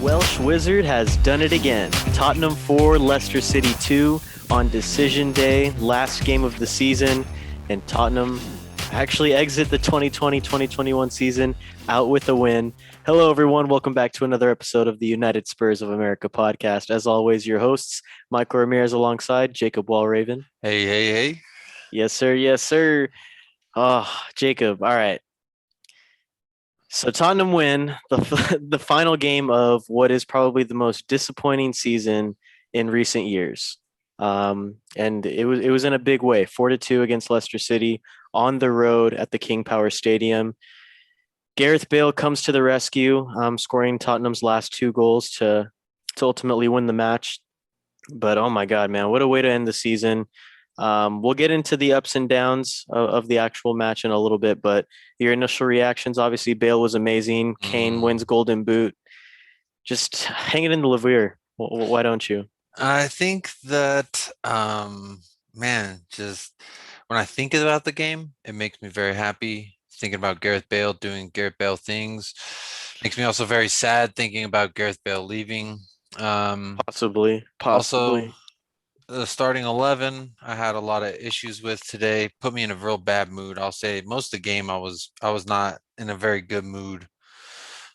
Welsh Wizard has done it again. Tottenham 4, Leicester City 2 on decision day, last game of the season, and Tottenham actually exit the 2020-2021 season out with a win. Hello, everyone. Welcome back to another episode of the United Spurs of America podcast. As always, your hosts, Michael Ramirez alongside Jacob Walraven. Hey. Yes, sir. Yes, sir. Oh, Jacob. All right. So Tottenham win the final game of what is probably the most disappointing season in recent years, and it was in a big way. 4-2 against Leicester City on the road at the King Power Stadium. Gareth Bale comes to the rescue, scoring Tottenham's last two goals to ultimately win the match. But oh my God, man, what a way to end the season! We'll get into the ups and downs of the actual match in a little bit, but your initial reactions, obviously, Bale was amazing. Kane wins Golden Boot. Just hang it in the Lavere. Why don't you? I think that, man, just when I think about the game, it makes me very happy. Thinking about Gareth Bale doing Gareth Bale things makes me also very sad thinking about Gareth Bale leaving. Possibly. Also, the starting 11, I had a lot of issues with today. Put me in a real bad mood. I'll say most of the game I was not in a very good mood,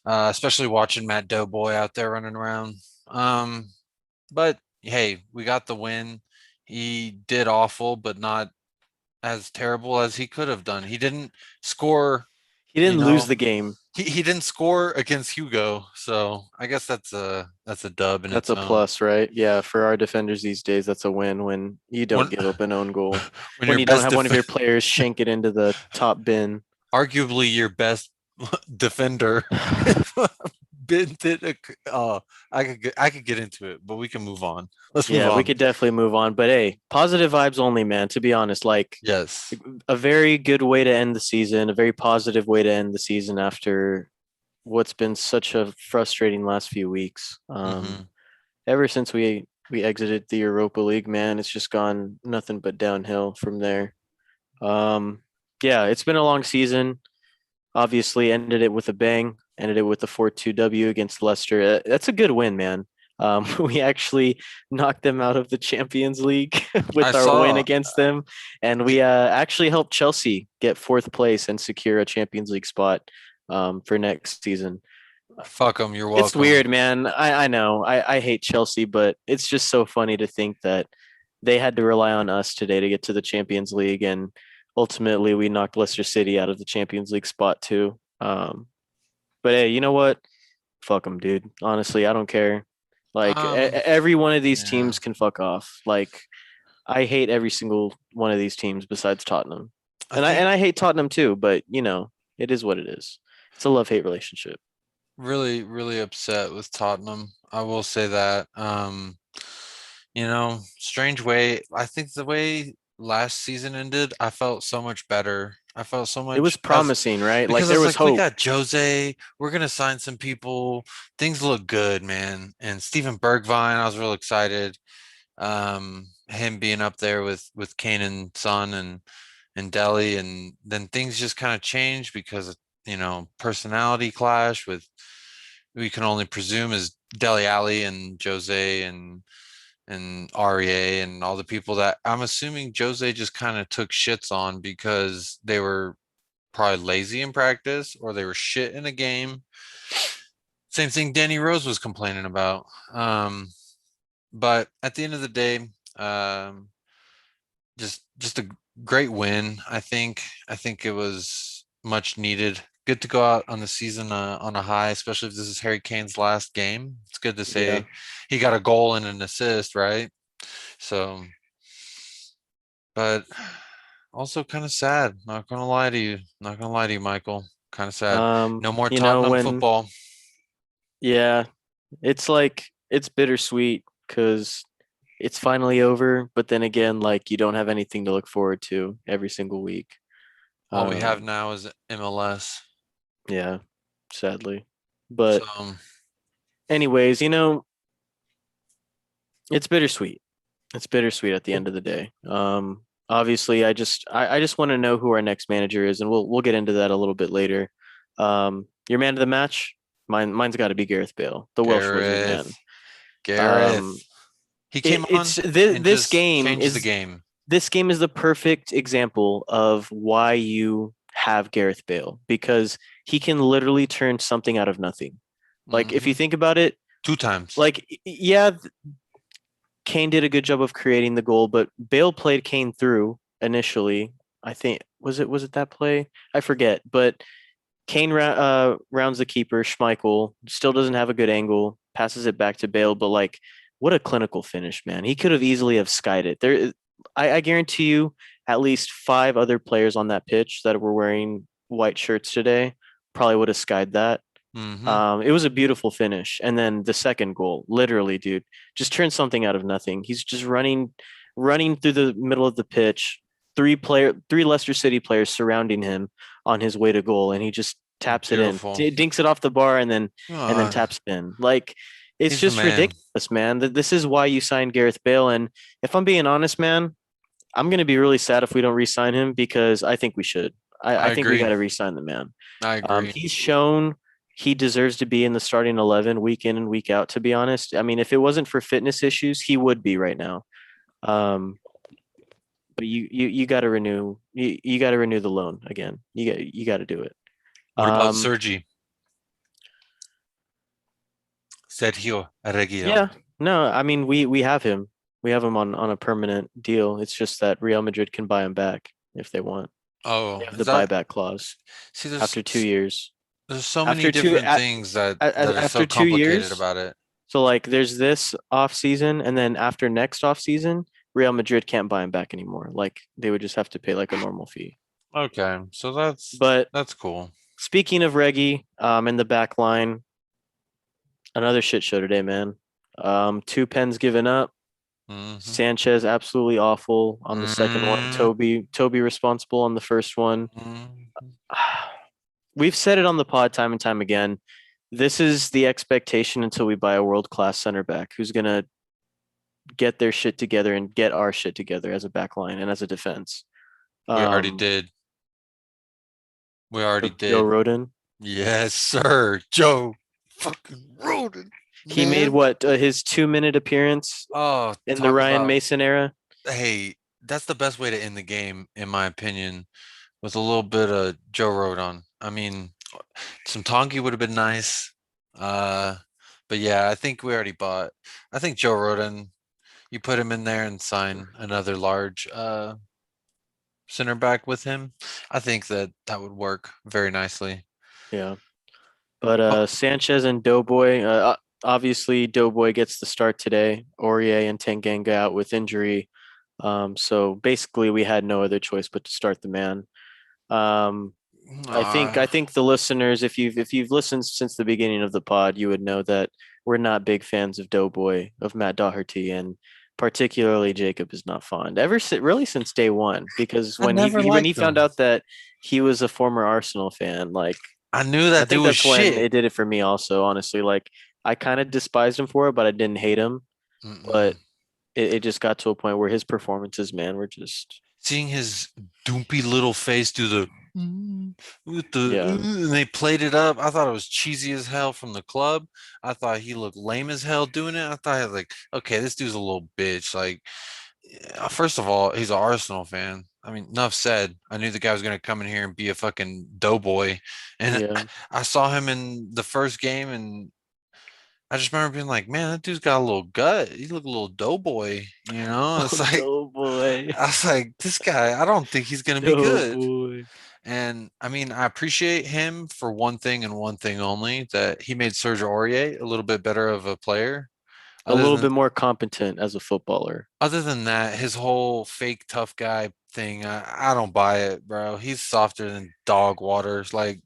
especially watching Matt Doughboy out there running around. But hey, we got the win. He did awful, but not as terrible as he could have done. He didn't score, He you didn't lose know, the game. he didn't score against Hugo, so I guess that's a dub in That's its a own. plus, right? Yeah, for our defenders these days, that's a win when you don't When give up an own goal. when When your you don't best have one of your players shank it into the top bin. arguably your best defender did I could get into it, but we can move on. Let's move Yeah, we on. could definitely move on. But hey, positive vibes only, man, to be honest. Like Yes. a very good way to end the season, a very positive way to end the season after what's been such a frustrating last few weeks. hmm Ever since we exited the Europa League, man, it's just gone nothing but downhill from there. Um, yeah, it's been a long season. Obviously, ended it with a bang. Ended it with a 4-2 W against Leicester. That's a good win, man. We actually knocked them out of the Champions League I with our win saw against them, and we we actually helped Chelsea get fourth place and secure a Champions League spot for next season. fuck them. You're It's welcome. weird, man. I know. I hate Chelsea, but it's just so funny to think that they had to rely on us today to get to the Champions League, and ultimately we knocked Leicester City out of the Champions League spot too. But hey, you know what? Fuck them, dude. Honestly, I don't care. Like Um, every one of these yeah. teams can fuck off. Like I hate every single one of these teams besides Tottenham, I and I think and I hate Tottenham too. But it is what it is. It's a love hate relationship. really, really upset with Tottenham. I will say that. Strange way. I think the way last season ended, I felt so much better. I felt so It was much promising, right? Like because there it's was like we hope. got Jose, we're gonna sign some people. Things look good, man. And Steven Bergvine, I was real excited. Him being up there with Kane and Son and Delhi, and then things just kind of changed because of, personality clash with we can only presume is Deli Ali and Jose and REA and all the people that I'm assuming Jose just kind of took shits on because they were probably lazy in practice or they were shit in a game. Same thing Danny Rose was complaining about. But at the end of the day, um, just a great win. I think it was much needed. Good to go out on the season on a high, especially if this is Harry Kane's last game. It's good to Yeah. say he got a goal and an assist, right? So, but also kind of sad. Not gonna lie to you. Not gonna lie to you, Michael. Kind of sad. No more Tottenham When football. yeah, it's like it's bittersweet because it's finally over, but then again, like you don't have anything to look forward to every single week. All we have Um, now is MLS. yeah, sadly. So But anyways, it's bittersweet. It's bittersweet at the end of the day. Obviously, I just want to know who our next manager is, and we'll get into that a little bit later. Your man of the match, Mine's got to be Gareth Bale, the Welsh Wizard, man. Gareth. Gareth. Um, He came on it's this and this just game changes the is game. this game is the perfect example of why you have Gareth Bale because he can literally turn something out of nothing. Like if you Hmm. think about it, 2 times. like yeah, Kane did a good job of creating the goal, but Bale played Kane through initially. I think was it that play? I forget, but Kane rounds the keeper. Schmeichel still doesn't have a good angle. Passes it back to Bale, but like, what a clinical finish, man! He could have easily have skied it. I guarantee you, at least five other players on that pitch that were wearing white shirts today probably would have skied that. Hmm. It was a beautiful finish, and then the second goal, literally, dude, just turned something out of nothing. He's just running through the middle of the pitch. Three Leicester City players surrounding him on his way to goal, and he just taps it in, Beautiful. dinks it off the bar, and then Uh, taps it in. Like it's he's the just man. ridiculous, man. That this is why you signed Gareth Bale, and if I'm being honest, man, I'm gonna be really sad if we don't re-sign him because I think we should. I I think we got agree. to re-sign the man. I agree. He's shown he deserves to be in the starting 11 week in and week out. To be honest, I mean, if it wasn't for fitness issues, he would be right now. Um, but you got to renew you got to renew the loan again. You got to do it. What about Um, Sergi? Sergio Reguilon. yeah, no, I mean we have him. We have him on a permanent deal. It's just that Real Madrid can buy him back if they want. They Oh, have is the that? buyback clause See, after 2 years. there's so many After two different things that are after so two complicated years, about it. so like there's this off season, and then after next off season, Real Madrid can't buy him back anymore. Like they would just have to pay like a normal fee. Okay, so that's But that's cool. speaking of Reggie, in the back line, another shit show today, man. Two pens given up. Hmm. Sanchez absolutely awful on the second one. Hmm. Toby responsible on the first one. Hmm. We've said it on the pod time and time again. This is the expectation until we buy a world class center back who's gonna get their shit together and get our shit together as a back line and as a defense. We already Um, did. We already Joe did. Roden, Yes, sir. Joe fucking Roden, he made man. what his 2 minute appearance Oh, in the talk Ryan about. Mason era. Hey, that's the best way to end the game, in my opinion, with a little bit of Joe Rodon. I mean, some Tonki would have been nice. Uh, but yeah, I think we already bought. I think Joe Rodon, you put him in there and sign another large center back with him. I think that that would work very nicely. Yeah, but Oh, Sanchez and Doughboy. Obviously, Doughboy gets the start today. Aurier and Tanganga out with injury. So basically, we had no other choice but to start the man. Um, I think uh, I think the listeners, if you've listened since the beginning of the pod, you would know that we're not big fans of Doughboy, of Matt Doherty, and particularly Jacob is not fond. Really since day one, because I when he, never when he liked found him. out that he was a former Arsenal fan, like I knew I that think dude was that's when shit. it did it for me. Also, honestly, like I kind of despised him for it, but I didn't hate him. Mm-mm. But it just got to a point where his performances, man, were just Seeing his doopy little face do the with the yeah, and they played it up. I thought it was cheesy as hell from the club. I thought he looked lame as hell doing it. I thought like, okay, this dude's a little bitch. Like, first of all, he's an Arsenal fan. I mean, enough said. I knew the guy was gonna come in here and be a fucking doughboy, and yeah, I saw him in the first game, and I just remember being like, man, that dude's got a little gut. He looked a little doughboy, you know? oh It's like Doughboy, I was like, this guy, I don't think he's gonna be good. Doughboy. And I mean, I appreciate him for one thing and one thing only, that he made Serge Aurier a little bit better of a player. A Other little than bit more competent as a footballer. other than that, his whole fake tough guy thing, I don't buy it, bro. He's softer than dog waters. Like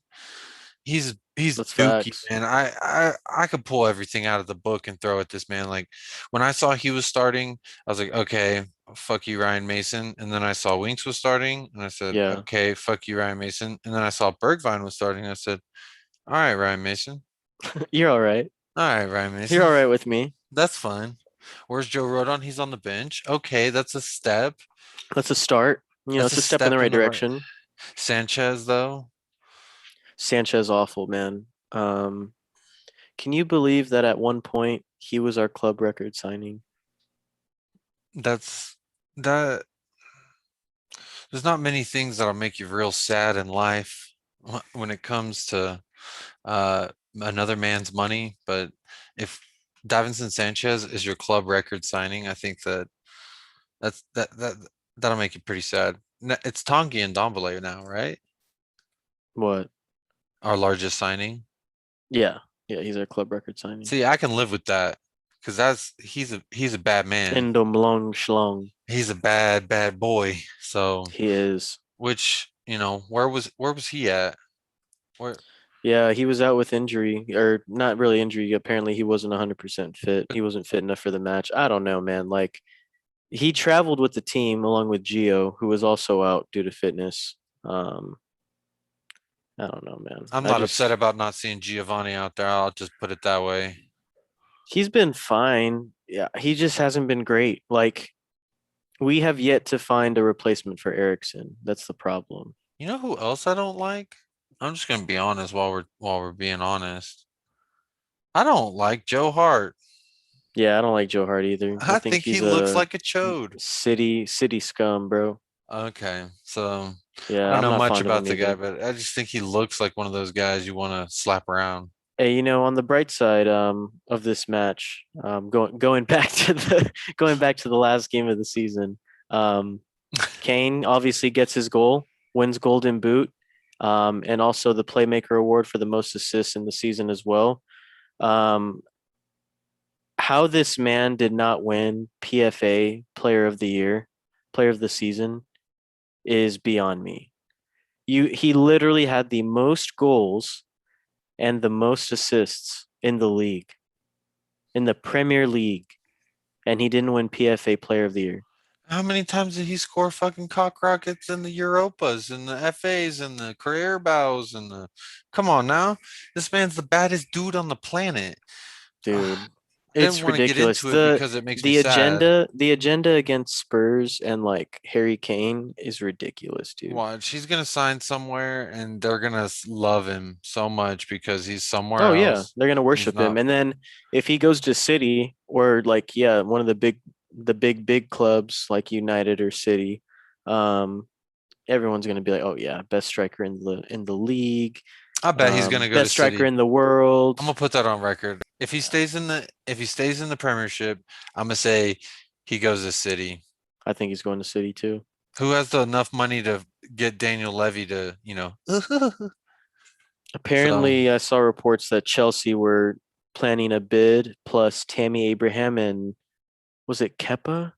he's That's dookie, facts. man. I could pull everything out of the book and throw at this man. Like when I saw he was starting, I was like, okay, fuck you, Ryan Mason. And then I saw Winks was starting, and I said, Yeah, okay, fuck you, Ryan Mason. And then I saw Bergvine was starting. I said, all right, Ryan Mason. you're all right. All right, Ryan You're Mason. all right with me. That's fine. Where's Joe Rodon? He's on the bench. Okay, that's a step. That's a start. That's It's a a step in the step in right the right. direction. Sanchez, though. Sanchez awful, man. Um, Can you believe that at one point he was our club record signing? That's that. There's not many things that'll make you real sad in life when it comes to another man's money. But if Davinson Sanchez is your club record signing, I think that that'll make you pretty sad. It's Tanguy and Dombele now, right? What? Our largest signing. Yeah. Yeah, he's our club record signing. See, I can live with that because he's a bad man. Endom Schlong. He's a bad boy. So, He is. which where was he at? Where Yeah, he was out with injury, or not really injury. Apparently, he wasn't 100% fit. He wasn't fit enough for the match. I don't know, man. Like, he traveled with the team along with Gio, who was also out due to fitness. Um, I don't know, man. I'm not upset about not seeing Giovanni out there. I'll just put it that way. He's been fine. Yeah, he just hasn't been great. Like, we have yet to find a replacement for Erickson. That's the problem. You know who else I don't like? I'm just gonna be honest while we're being honest. I don't like Joe Hart. Yeah, I don't like Joe Hart either. I I think think he he's looks a like a chode. city scum, bro. Okay, so I Yeah, don't I'm know not much fond of about him the guy, either. but I just think he looks like one of those guys you want to slap around. Hey, on the bright side of this match, going back to the going back to the last game of the season, um, Kane obviously gets his goal, wins Golden Boot, and also the Playmaker Award for the most assists in the season as well. Um, how this man did not win PFA Player of the Year, Player of the Season, is beyond me. He literally had the most goals and the most assists in the league, in the Premier League, and he didn't win PFA Player of the Year. How many times did he score fucking cock rockets in the Europas and the FAs and the career bows and the come on now? This man's the baddest dude on the planet. Dude, I didn't it's want to get ridiculous. into it because it makes me sad. The agenda against Spurs and like Harry Kane is ridiculous, dude. Watch, he's gonna sign somewhere and they're gonna love him so much because he's somewhere Oh yeah, else. they're gonna And he's worship him. not. And then if he goes to City or like yeah, one of the big clubs like United or City, um, everyone's gonna be like, oh yeah, best striker in the league, I bet he's gonna go to best striker City. in the world. I'm gonna put that on record. If he stays in the Premiership, I'm gonna say he goes to City. I think he's going to City too. Who has enough money to get Daniel Levy to, so Apparently, I saw reports that Chelsea were planning a bid plus Tammy Abraham and was it Kepa?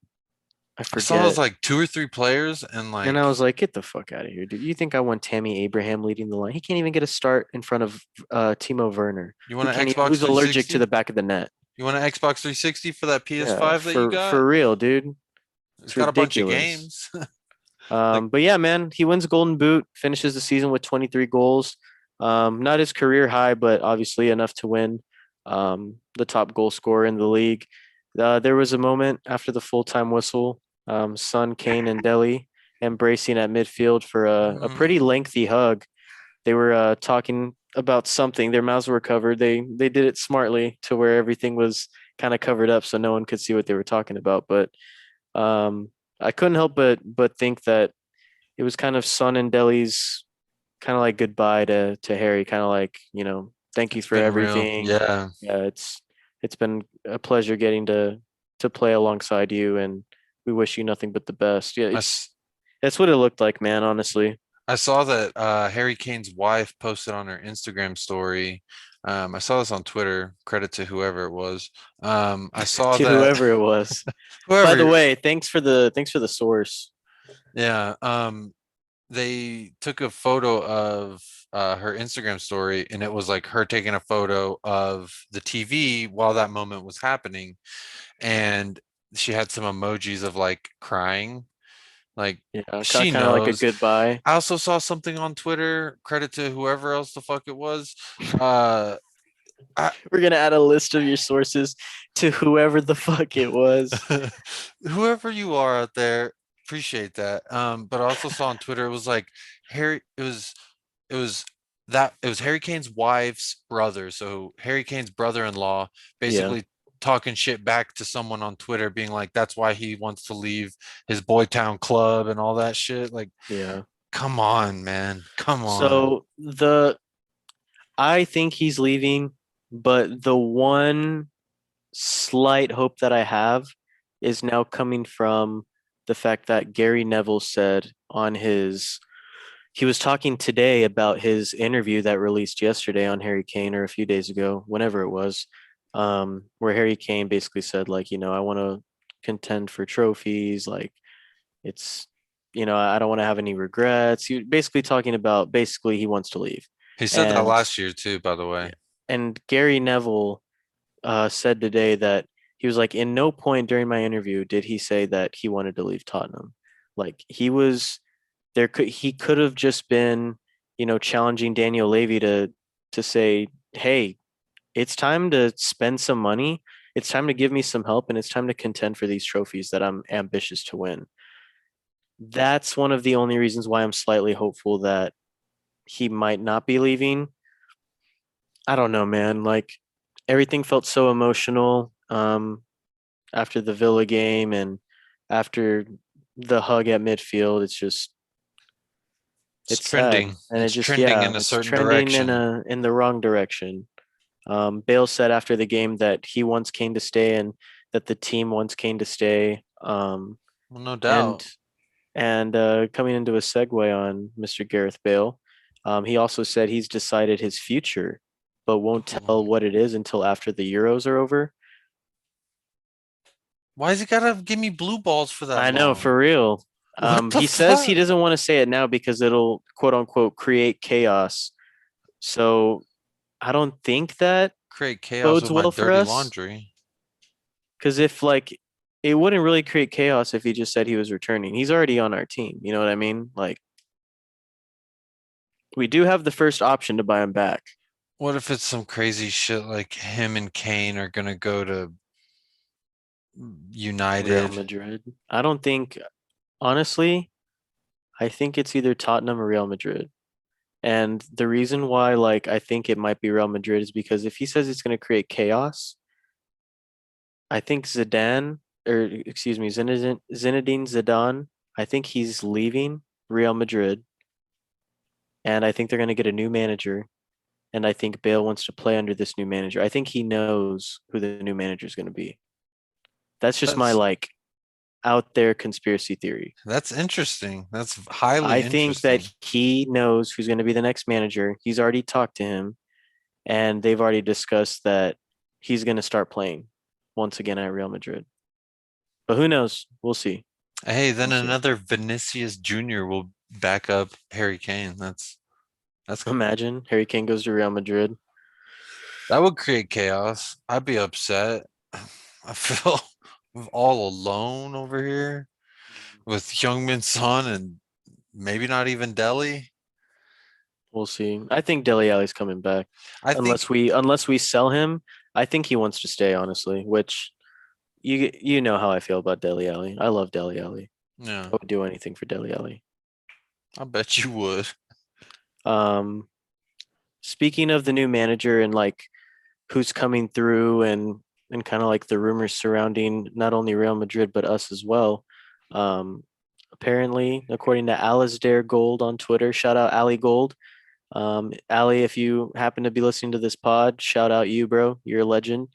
I I saw it was forget. like two or three players and And like I was like, get the fuck out of here, dude. You think I want Tammy Abraham leading the line? He can't even get a start in front of Timo Werner, you want an Xbox who's allergic to the 360? back of the net. You want an Xbox 360 for that Yeah, PS5 that you got? for real, dude. It's It's got a bunch of ridiculous. games. Like But yeah, man, he wins Golden Boot, finishes the season with 23 goals. Not his career high, but obviously enough to win the top goal scorer in the league. There was a moment after the full time whistle, Son, Kane, and Delhi embracing at midfield for a pretty mm, lengthy hug. They were talking about something. Their mouths were covered. They did it smartly to where everything was kind of covered up so no one could see what they were talking about. But um, I couldn't help but think that it was kind of Son and Delhi's kind of like goodbye to Harry, kind of like, thank you it's for been real. everything. Yeah. Yeah, it's been a pleasure getting to play alongside you, and we wish you nothing but the best. Yeah, I, it's s- that's what it looked like, man, honestly. I saw that Harry Kane's wife posted on her Instagram story. I saw this on Twitter. Credit to whoever it was. I saw To that whoever it was. By the whoever, way, thanks for the source. yeah. They took a photo of her Instagram story, and it was like her taking a photo of the TV while that moment was happening, and she had some emojis of like crying, like Yeah, she kind of like a knows. goodbye. I also saw something on Twitter. Credit to whoever else the fuck it was. Uh, I, We're gonna add a list of your sources to whoever the fuck it was. whoever you are out there, appreciate that. But I also saw on Twitter it was like Harry. It was that it was Harry Kane's wife's brother. So Harry Kane's brother-in-law Yeah, basically talking shit back to someone on Twitter, being like, that's why he wants to leave his Boy Town club and all that shit. Like, yeah. come on, man. Come on. So I think he's leaving, but the one slight hope that I have is now coming from the fact that Gary Neville said on his he was talking today about his interview that released yesterday on Harry Kane or a few days ago, whenever it was, where Harry Kane basically said like, I want to contend for trophies, like it's I don't want to have any regrets. He basically talking about basically he wants to leave. He said that And last year too, by the yeah, way. and Gary Neville said today that he was like, in no point during my interview did he say that he wanted to leave Tottenham. Like he could have just been, challenging Daniel Levy to say, hey, it's time to spend some money. It's time to give me some help, and it's time to contend for these trophies that I'm ambitious to win. That's one of the only reasons why I'm slightly hopeful that he might not be leaving. I don't know, man. Like everything felt so emotional. After the Villa game and after the hug at midfield. It's It's sad, trending. and It's trending in a it's certain trending direction. in the wrong direction. Bale said after the game that he wants Kane to stay and that the team wants Kane to stay. Well, no And doubt. coming into a segue on Mr. Gareth Bale, he also said he's decided his future, but won't Oh, tell what it is until after the Euros are over. why has he gotta give me blue balls for that I know, long? for real. What the He says he fuck? doesn't want to say it now because it'll quote unquote create chaos. So I don't think that Create chaos bodes with my well for dirty us. laundry. Because if like it wouldn't really create chaos if he just said he was returning. He's already on our team. You know what I mean? Like we do have the first option to buy him back. What if it's some crazy shit like him and Kane are gonna go to Real United? Madrid. I don't think honestly, I think it's either Tottenham or Real Madrid. And the reason why like I think it might be Real Madrid is because if he says it's going to create chaos, I think Zidane, or excuse me, Zinedine Zidane, I think he's leaving Real Madrid, and I think they're going to get a new manager. And I think Bale wants to play under this new manager. I think he knows who the new manager is going to be. That's just my That's like out there conspiracy theory. that's interesting. That's highly I think that interesting. he knows who's going to be the next manager. He's already talked to him, and they've already discussed that he's going to start playing once again at Real Madrid. But who knows? We'll see. Hey, then We'll see. another Vinicius Jr. will back up Harry Kane. That's Imagine Harry Kane goes to Real Madrid. that would create chaos. I'd be upset. I feel all alone over here with Heung-min Son and maybe not even Delhi. We'll see. I think Dele Alli's coming back. I think, Unless we sell him, I think he wants to stay, honestly, which you know how I feel about Dele Alli. I love Dele Alli. yeah, I would do anything for Dele Alli. I bet you would. Um, Speaking of the new manager and like who's coming through and kind of like the rumors surrounding not only Real Madrid but us as well. Um, Apparently, according to Alasdair Gold on Twitter, shout out Ali Gold. Ali, if you happen to be listening to this pod, shout out you, bro. You're a legend.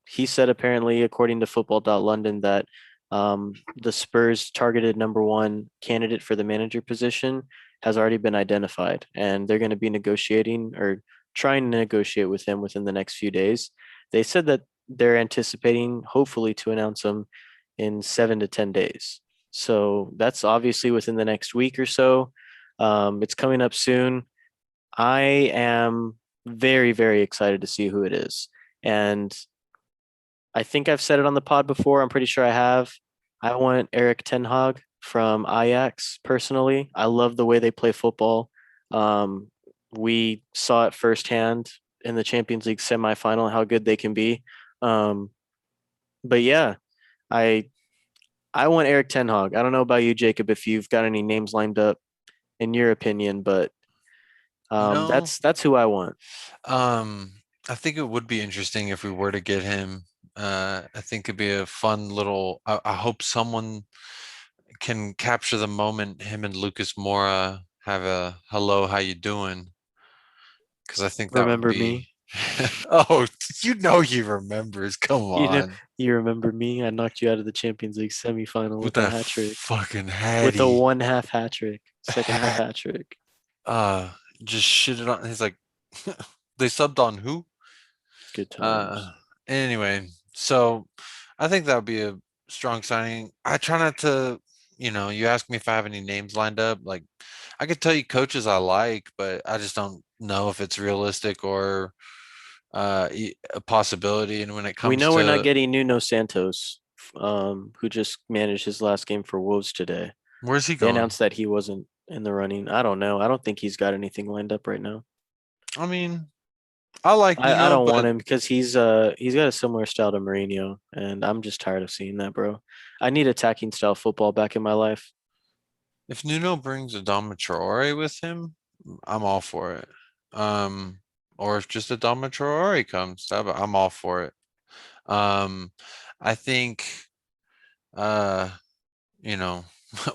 He said apparently, according to Football.London, that the Spurs targeted number one candidate for the manager position has already been identified, and they're going to be negotiating or trying to negotiate with him within the next few days. They said that they're anticipating, hopefully, to announce him in 7 to 10 days. So that's obviously within the next week or so. It's coming up soon. I am very, very excited to see who it is. And I think I've said it on the pod before. I'm pretty sure I have. I want Eric Ten Hag from Ajax personally. I love the way they play football. Um, we saw it firsthand in the Champions League semifinal how good they can be. Um, but yeah, I I want Eric Ten Hag. I don't know about you, Jacob, if you've got any names lined up in your opinion, but You know, That's who I want. um, I think it would be interesting if we were to get him. I think it'd be a fun little. I hope someone can capture the moment him and Lucas Mora have a hello, how you doing? Because I think that would Remember be. me? Oh, you know he remembers. Come You know, on. you remember me? I knocked you out of the Champions League semifinal With with a that hat trick, fucking with a hattie one half hat trick, second half hat. hat trick. Uh just shitted on. He's like, they subbed on who? Good Uh times. anyway, so I think that would be a strong signing. I try not to, you ask me if I have any names lined up. Like I could tell you coaches I like, but I just don't know if it's realistic or a possibility. And when it We comes know we're not to getting Nuno Santos, who just managed his last game for Wolves today. where's he They going? announced that he wasn't in the running. I don't know. I don't think he's got anything lined up right now. I mean, I like I Nuno, don't want but him because he's got a similar style to Mourinho, and I'm just tired of seeing that, bro. I need attacking style football back in my life. if Nuno brings a Traore with him, I'm all for it. Um, or if just a Traore comes, I'm all for it. Um, I think, uh, you know,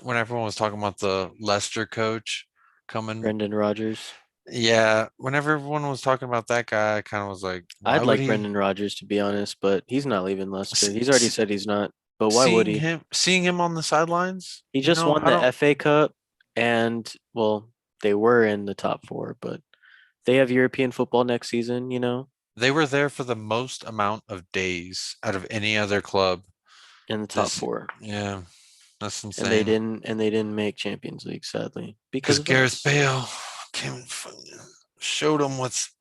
when everyone was talking about the Leicester coach coming, Brendan Rodgers. yeah, whenever everyone was talking about that guy, I kind of was like, why I'd would like he? Brendan Rodgers to be honest, but he's not leaving Leicester. s- He's already s- said he's not. But why would he? seeing him on the sidelines, He just won I the don't. FA Cup, and well, they were in the top four, but they have European football next season. They were there for the most amount of days out of any other club In the top this. four, Yeah, that's and they insane. didn't make Champions League sadly because Because of Gareth us. Bale came and showed them what's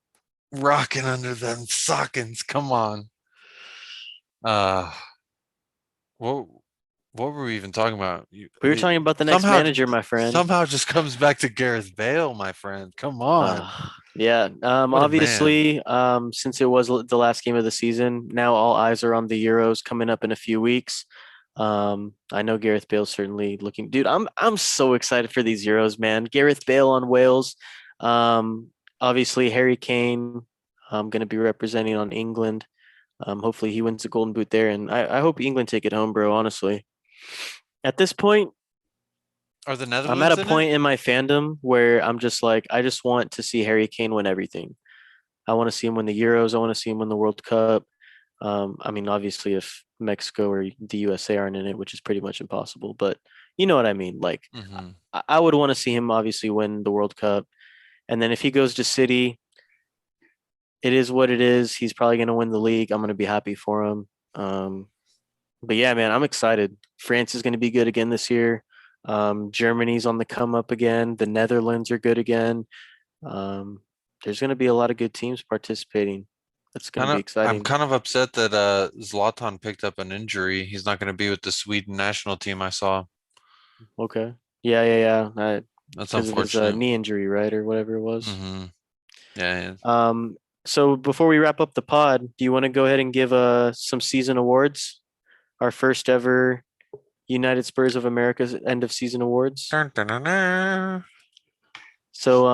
rocking under them sockings. Come on. Uh, what what were we even talking about? We were talking about the next Somehow manager, my friend. somehow just comes back to Gareth Bale, my friend. Come on. Yeah. What a man. Obviously, since it was the last game of the season, now all eyes are on the Euros coming up in a few weeks. I know Gareth Bale's certainly looking. Dude, I'm so excited for these Euros, man. Gareth Bale on Wales. Um, Obviously Harry Kane. Going to be representing on England. Hopefully he wins the Golden Boot there, and I hope England take it home, bro. Honestly, at this point, Are the I'm at a Netherlands in it? point in my fandom where I'm just like, I just want to see Harry Kane win everything. I want to see him win the Euros. I want to see him win the World Cup. I mean, obviously, if Mexico or the USA aren't in it, which is pretty much impossible, but you know what I mean. Like, Mm-hmm. I would want to see him obviously win the World Cup, and then if he goes to City, it is what it is. He's probably going to win the league. I'm going to be happy for him. Um, but yeah, man, I'm excited. France is going to be good again this year. Germany's on the come up again. The Netherlands are good again. Um, there's going to be a lot of good teams participating. That's going to Kind be of, I'm exciting. kind of upset that Zlatan picked up an injury. He's not going to be with the Sweden national team. I saw. Okay. Yeah. That's Because of his unfortunate. knee injury, right, or whatever it was. Mm-hmm. Yeah. Um, so before we wrap up the pod, do you want to go ahead and give some season awards? Our first ever United Spurs of America's end of season awards. Dun, dun, dun, dun. So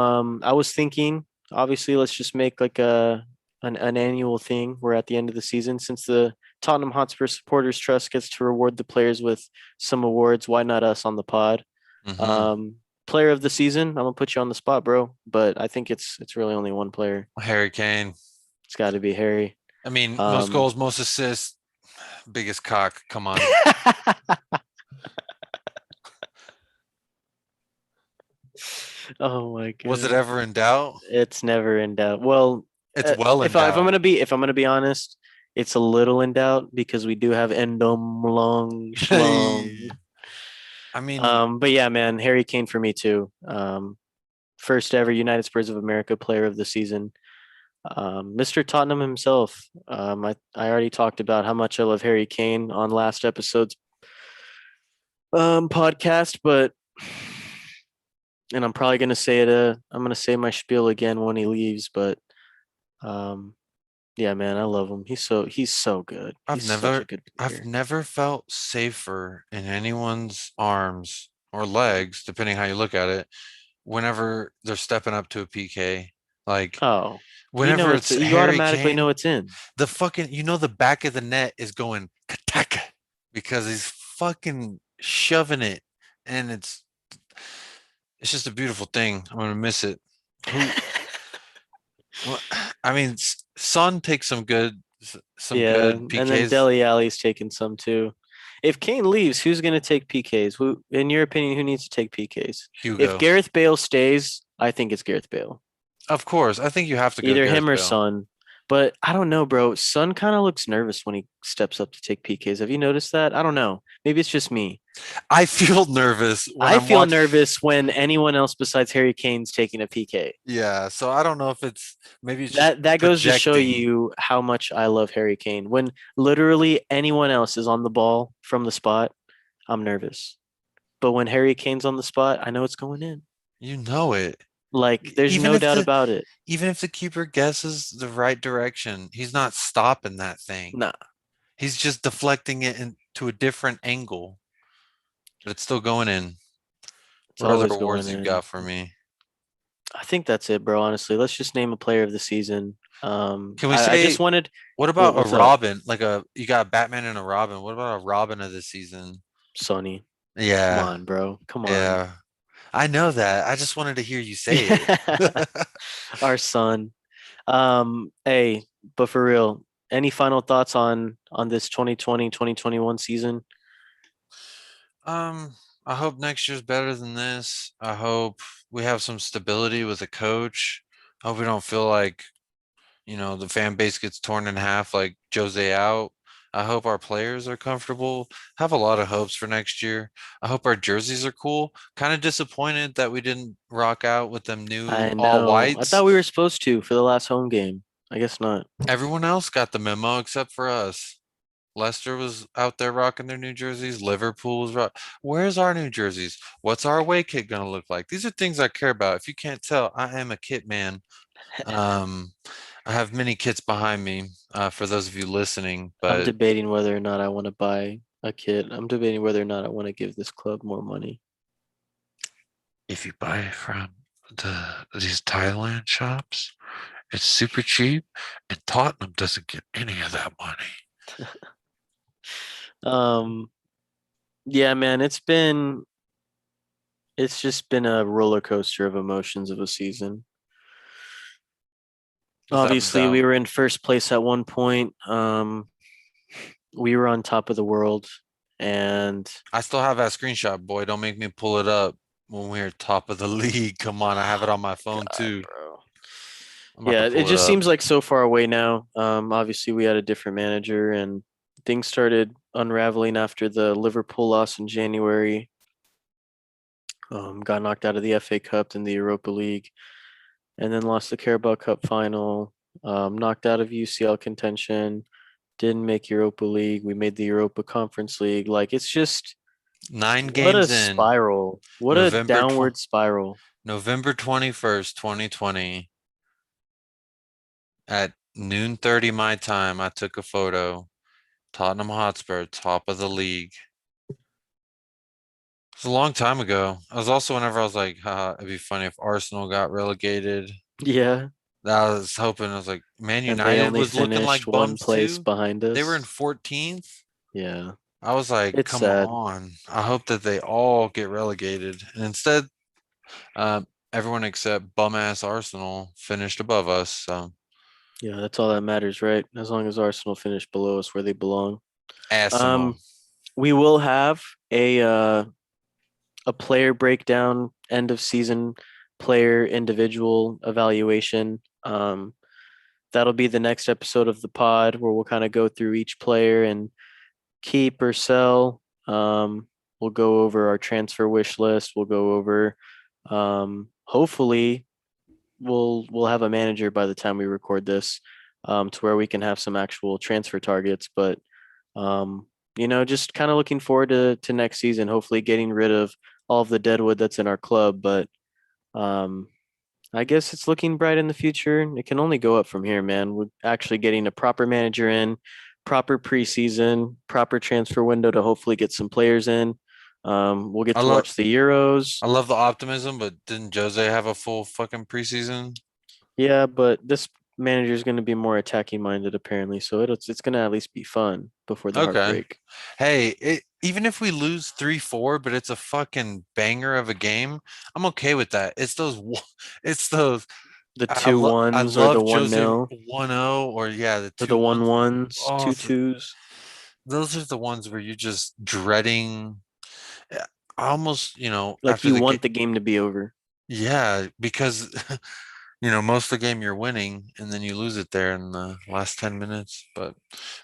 I was thinking, obviously, let's just make like an annual thing. We're at the end of the season since the Tottenham Hotspur Supporters Trust gets to reward the players with some awards. Why not us on the pod? Mm-hmm. Um, Player of the season. I'm gonna put you on the spot, bro. But I think it's really only one player. Harry Kane. It's got to be Harry. I mean, most Um, goals, most assists, biggest cock. Come on. oh my Was it god, ever in doubt? it's never in doubt. Well, It's well in if I'm doubt. gonna be honest, it's a little in doubt because we do have Endom Long Schlong. I mean, But yeah, man, Harry Kane for me too. First ever United Spurs of America Player of the Season. Mr. Tottenham himself. I already talked about how much I love Harry Kane on last episode's podcast, but and I'm probably gonna say it. I'm gonna say my spiel again when he leaves, but um, yeah, man, I love him. He's so good. I've He's such never a good I've player. never felt safer in anyone's arms or legs, depending how you look at it, whenever they're stepping up to a PK. Like Oh, you know whenever it's it's you Harry automatically know Kane, it's in. the fucking the back of the net is going kataka because he's fucking shoving it, and it's just a beautiful thing. I'm gonna miss it. Who? Well, I mean, Son takes some Yeah, good and then PKs. Dele Alli's taking some too. If Kane leaves, who's going to take PKs? Who, in your opinion, who needs to take PKs? If Hugo, Gareth Bale stays, I think it's Gareth Bale. of course, I think you have to go Either him Gareth or Bale. Son. But I don't know, bro. Son kind of looks nervous when he steps up to take PKs. Have you noticed that? I don't know. Maybe it's just me. I feel nervous when I I'm feel watching. nervous when anyone else besides Harry Kane's taking a PK. Yeah, so I don't know if maybe it's just That goes to show projecting. you how much I love Harry Kane. When literally anyone else is on the ball from the spot, I'm nervous. But when Harry Kane's on the spot, I know it's going in. You know it. Like there's Even no if doubt the about it. even if the keeper guesses the right direction, he's not stopping that thing. Nah, He's just deflecting it into a different angle, but it's still going in. it's What other always going awards you in. got for me? I think that's it, bro. Honestly, let's just name a player of the season. Can we I say just wanted. what about a What's up, Robin? Like you got Batman and a Robin. What about a Robin of the season? Sonny? Come Yeah, on, bro. Come on. yeah. I know that. I just wanted to hear you say it. Our son. Hey, but for real, any final thoughts on this 2020-2021 season? Um, I hope next year's better than this. I hope we have some stability with a coach. I hope we don't feel like, the fan base gets torn in half like Jose out. I hope our players are comfortable. Have a lot of hopes for next year. I hope our jerseys are cool. Kind of disappointed that we didn't rock out with them new I all know. I whites. thought we were supposed to for the last home game. I guess not. Everyone else got the memo except for us. Leicester was out there rocking their new jerseys. Liverpool was rock. Where's our new jerseys? What's our away kit gonna look like? These are things I care about. If you can't tell, I am a kit man. Um, I have many kits behind me. For those of you listening, I'm but debating whether or not I want to buy a kit. I'm debating whether or not I want to give this club more money. if you buy from these Thailand shops, it's super cheap, and Tottenham doesn't get any of that money. Um, yeah, man, it's just been a roller coaster of emotions of a season. It's up and Obviously, we down. were in first place at one point. We were on top of the world, and I still have that screenshot, boy. Don't make me pull it up when we're top of the league. Come on, I have it on my phone God, too. bro. I'm about to Yeah, it pull it just up. seems like so far away now. Obviously, we had a different manager, and things started unraveling after the Liverpool loss in January. Got knocked out of the FA Cup and the Europa League, and then lost the Carabao Cup final. Knocked out of UCL contention. Didn't make Europa League. We made the Europa Conference League. Like it's just Nine what a games in, spiral. What a November downward spiral. November 21st, 2020, at noon 30 my time, I took a photo. Tottenham Hotspur, top of the league. It's a long time ago. I was also whenever I was like, it'd be funny if Arsenal got relegated. Yeah, I was hoping, I was like, Man and they United only was looking finished like one bums place too. behind They were in us. 14th. Yeah, I was like, it's come sad. on. I hope that they all get relegated. And instead, uh, everyone except bum ass Arsenal finished above us. So Yeah, that's all that matters, right? As long as Arsenal finish below us where they belong. Arsenal. Um, we will have a player breakdown, end of season player individual evaluation. That'll be the next episode of the pod where we'll kind of go through each player and keep or sell. We'll go over our transfer wish list. We'll go over hopefully we'll have a manager by the time we record this, to where we can have some actual transfer targets. But um, just kind of looking forward to next season. Hopefully, getting rid of all of the deadwood that's in our club. But um, I guess it's looking bright in the future. It can only go up from here, man. We're actually getting a proper manager in, proper preseason, proper transfer window to hopefully get some players in. We'll get I to love watch the Euros. I love the optimism, but didn't Jose have a full fucking preseason? Yeah, but this manager is going to be more attacking minded apparently, so it's going to at least be fun before the Okay. heartbreak. Hey, even if we lose 3-4, but it's a fucking banger of a game, I'm okay with that. It's those. The I two love I ones or the love one Jose nil 1-0 or yeah, the or the two one ones. ones, Oh, two twos. those are the ones where you're just dreading. eh, Almost, Like after you the game. want the game to be over. Yeah, because most of the game you're winning and then you lose it there in the last 10 minutes. But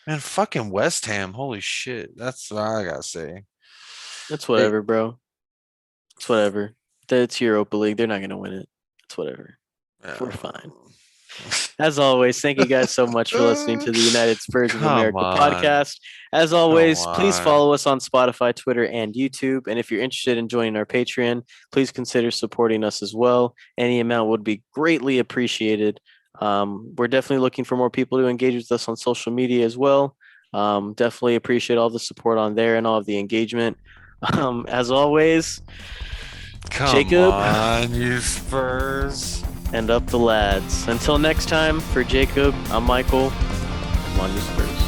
man, fucking West Ham, holy shit. That's what I gotta say. It's Hey, whatever, bro. It's whatever. It's Europa League. They're not going to win it. It's whatever. We're fine. um, As always, thank you guys so much for listening to the United Spurs of come America on. podcast. As Come always, please on. follow us on Spotify, Twitter, and YouTube. And if you're interested in joining our Patreon, please consider supporting us as well. Any amount would be greatly appreciated. We're definitely looking for more people to engage with us on social media as well. Definitely appreciate all the support on there and all of the engagement. As always, Come Jacob on, you Spurs. and up the lads. Until next time, for Jacob, I'm Michael. Come on, you Spurs.